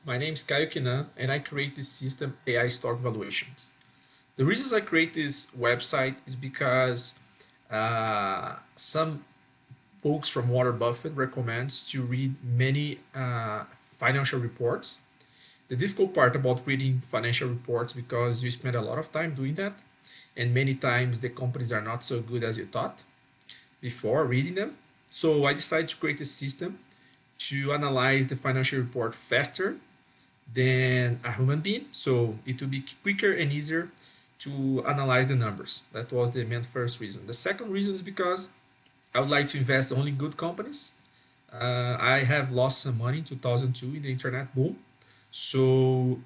my name is Caio Kinan and I create this system AI Stock Valuations. The reasons I create this website is because some books from Warren Buffett recommends to read many financial reports. The difficult part about reading financial reports because you spend a lot of time doing that, and many times the companies are not so good as you thought before reading them. So I decided to create a system to analyze the financial report faster than a human being. So it will be quicker and easier to analyze the numbers. That was the main first reason. The second reason is because I would like to invest only in good companies. I have lost some money in 2002 in the internet boom. So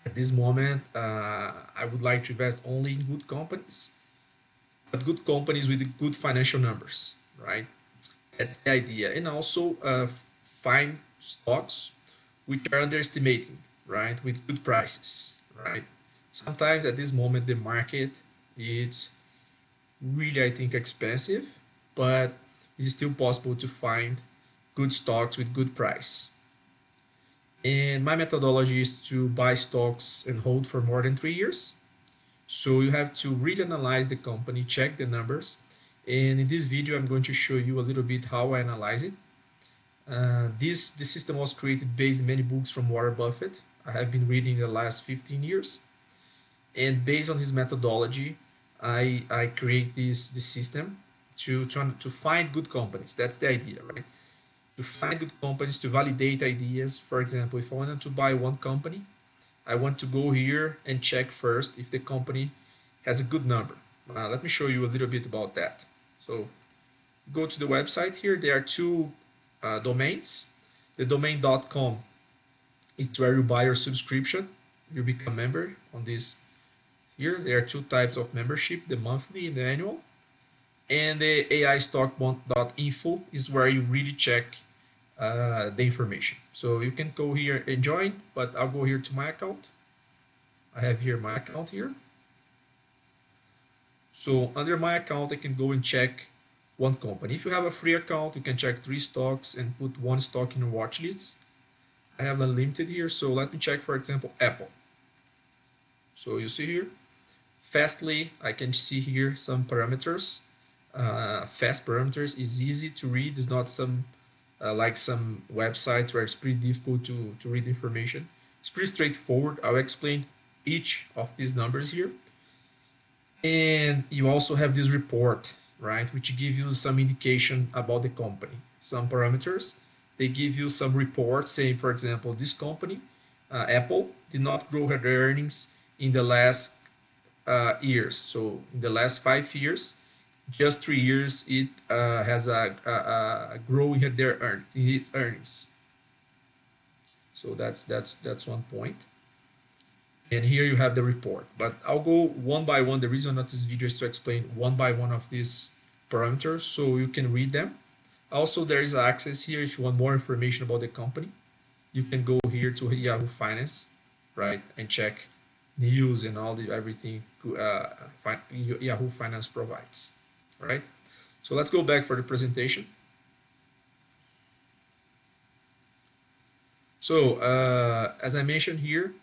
at this moment, I would like to invest only in good companies, but good companies with good financial numbers, right? That's the idea. And also find stocks which are underestimating, right, with good prices, right? Sometimes at this moment the market is really, I think, expensive, but it's still possible to find good stocks with good price. And my methodology is to buy stocks and hold for more than 3 years. So you have to really analyze the company, check the numbers. And in this video, I'm going to show you a little bit how I analyze it. This system was created based on many books from Warren Buffett. I have been reading the last 15 years. And based on his methodology, I create this system to find good companies. That's the idea, right? To find good companies, to validate ideas. For example, if I wanted to buy one company, I want to go here and check first if the company has a good number. Let me show you a little bit about that. So go to the website here. There are two domains. The domain.com, it's where you buy your subscription. You become a member on this here. There are two types of membership, the monthly and the annual. And the aistockbond.info is where you really check the information. So you can go here and join, but I'll go here to my account. I have here my account here. So under my account, I can go and check one company. If you have a free account, you can check 3 stocks and put one stock in your watch list. I have unlimited here, so let me check, for example, Apple. So you see here, fastly, I can see here some parameters. Fast parameters is easy to read. It's not some like some websites where it's pretty difficult to read information. It's pretty straightforward. I'll explain each of these numbers here. And you also have this report, right, which give you some indication about the company, some parameters. They give you some reports saying, for example, this company, Apple, did not grow her earnings in the last years. So in the last 5 years, just 3 years, it has a growing in its earnings. So that's one point. And here you have the report. But I'll go one by one. The reason of this video is to explain one by one of these parameters so you can read them. Also, there is access here if you want more information about the company. You can go here to Yahoo Finance, right, and check news and all the everything Yahoo Finance provides, right? So let's go back for the presentation. So as I mentioned here,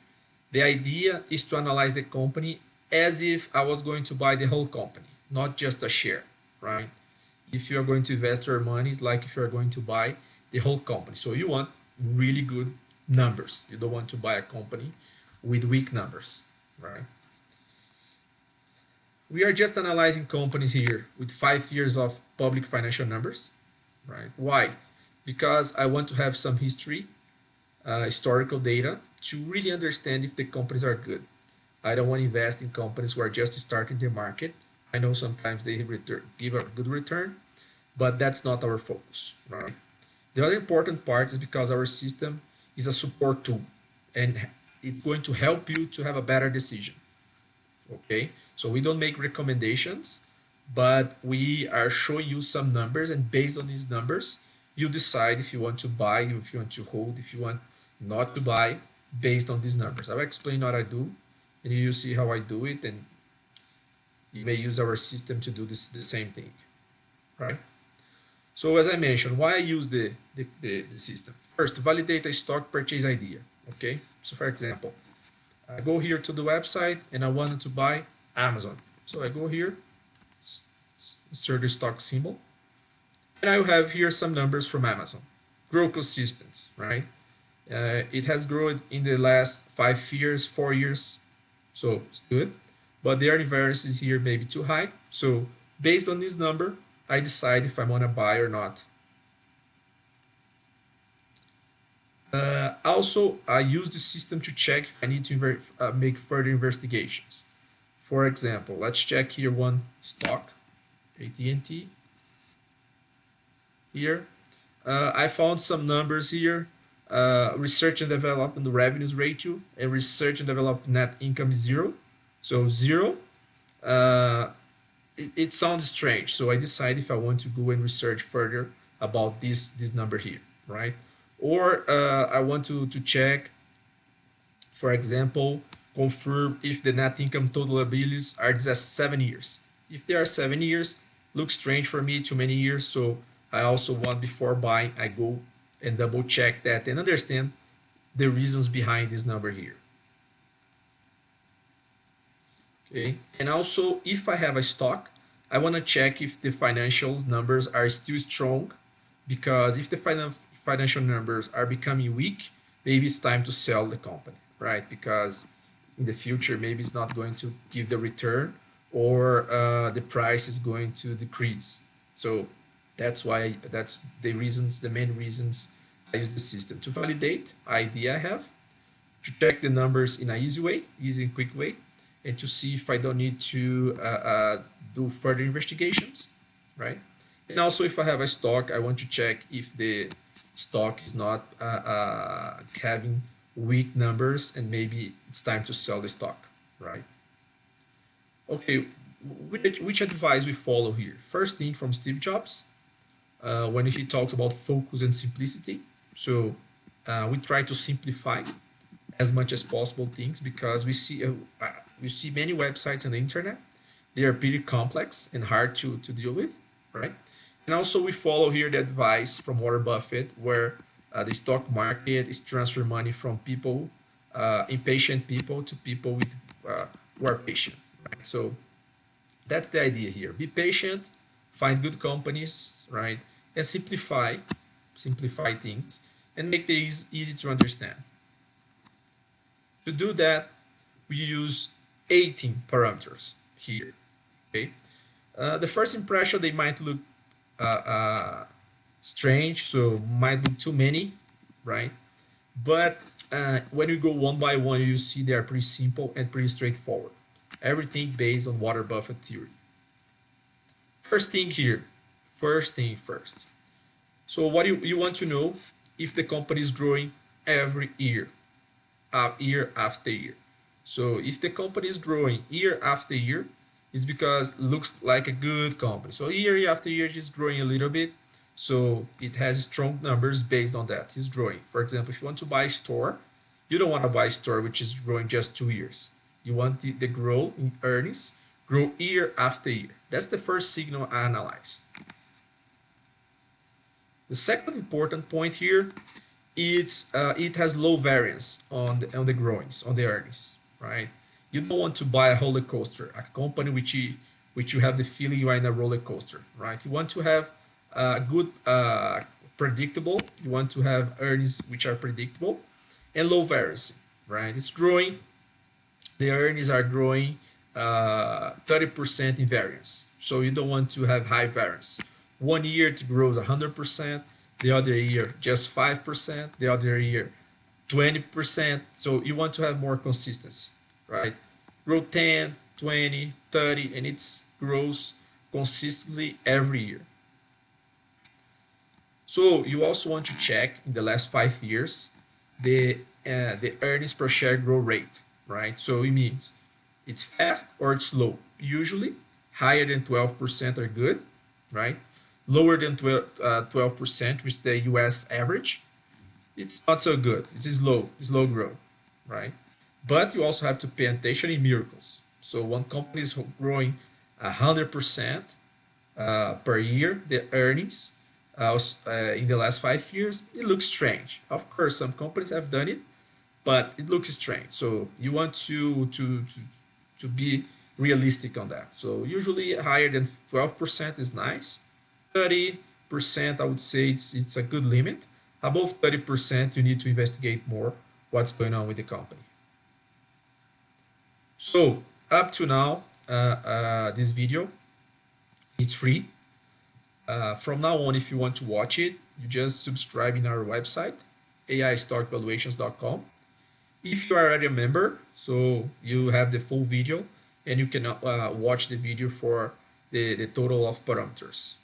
the idea is to analyze the company as if I was going to buy the whole company, not just a share, right? If you are going to invest your money, it's like if you're going to buy the whole company. So you want really good numbers. You don't want to buy a company with weak numbers, right? We are just analyzing companies here with 5 years of public financial numbers, right? Why? Because I want to have some history, historical data to really understand if the companies are good. I don't want to invest in companies who are just starting the market. I know sometimes they give a good return, but that's not our focus, right? The other important part is because our system is a support tool and it's going to help you to have a better decision. Okay, so we don't make recommendations, but we are showing you some numbers, and based on these numbers, you decide if you want to buy, if you want to hold, if you want not to buy based on these numbers. I'll explain what I do, and you see how I do it, and you may use our system to do the same thing, right? So as I mentioned, why I use the system? First, to validate a stock purchase idea. Okay, so for example, I go here to the website and I wanted to buy Amazon. So I go here, insert the stock symbol, and I have here some numbers from Amazon. Grow consistent, right? It has grown in the last 5 years, 4 years, so it's good. But the earning variance is here maybe too high. So based on this number, I decide if I want to buy or not. Also, I use the system to check if I need to make further investigations. For example, let's check here one stock, AT&T. Here, I found some numbers here. Research and development revenues ratio and research and development net income is zero. So zero. Uh, it sounds strange. So I decide if I want to go and research further about this number here, right? Or I want to check, for example, confirm if the net income total abilities are just 7 years. If they are 7 years, looks strange for me, too many years. So I also want before buying, I go and double check that and understand the reasons behind this number here. Okay, and also if I have a stock, I want to check if the financial numbers are still strong, because if the financial numbers are becoming weak, maybe it's time to sell the company, right? Because in the future, maybe it's not going to give the return, or the price is going to decrease. So that's why, that's the reasons, the main reasons I use the system to validate idea I have, to check the numbers in an easy way, easy and quick way, and to see if I don't need to do further investigations, right? And also, if I have a stock, I want to check if the stock is not having weak numbers, and maybe it's time to sell the stock, right? Okay, which advice we follow here? First thing from Steve Jobs, when he talks about focus and simplicity. So we try to simplify as much as possible things, because we see many websites on the internet. They are pretty complex and hard to deal with, right? And also we follow here the advice from Warren Buffett, where the stock market is transfer money from people, impatient people, to people with who are patient, right? So that's the idea here. Be patient, find good companies, right? And simplify things and make these easy to understand. To do that, we use 18 parameters here. Okay. The first impression, they might look uh, uh, strange, so might be too many, right? But when you go one by one, you see they are pretty simple and pretty straightforward. Everything based on Warren Buffett theory. First thing here, first thing first. So what you want to know if the company is growing every year, year after year. So if the company is growing year after year, it's because it looks like a good company. So year after year, it's growing a little bit. So it has strong numbers based on that. It's growing. For example, if you want to buy a store, you don't want to buy a store which is growing just 2 years. You want the growth in earnings, grow year after year. That's the first signal I analyze. The second important point here, it has low variance on the growings, on the earnings, right? You don't want to buy a roller coaster, a company which you have the feeling you are in a roller coaster, right? You want to have good predictable. You want to have earnings which are predictable and low variance, right? It's growing. The earnings are growing 30% in variance. So you don't want to have high variance. 1 year it grows 100%, the other year just 5%, the other year 20%. So you want to have more consistency, right? Grow 10, 20, 30, and it grows consistently every year. So you also want to check in the last 5 years the earnings per share growth rate, right? So it means it's fast or it's slow. Usually higher than 12% are good, right? Lower than 12%, which is the US average, it's not so good. It's slow growth, right? But you also have to pay attention in miracles. So one company is growing 100% per year, the earnings in the last 5 years, it looks strange. Of course, some companies have done it, but it looks strange. So you want to be realistic on that. So usually higher than 12% is nice. 30%, I would say it's a good limit. Above 30%, you need to investigate more what's going on with the company. So up to now, this video, it's free. From now on, if you want to watch it, you just subscribe in our website, aistockvaluations.com. If you are already a member, so you have the full video and you can watch the video for the total of parameters.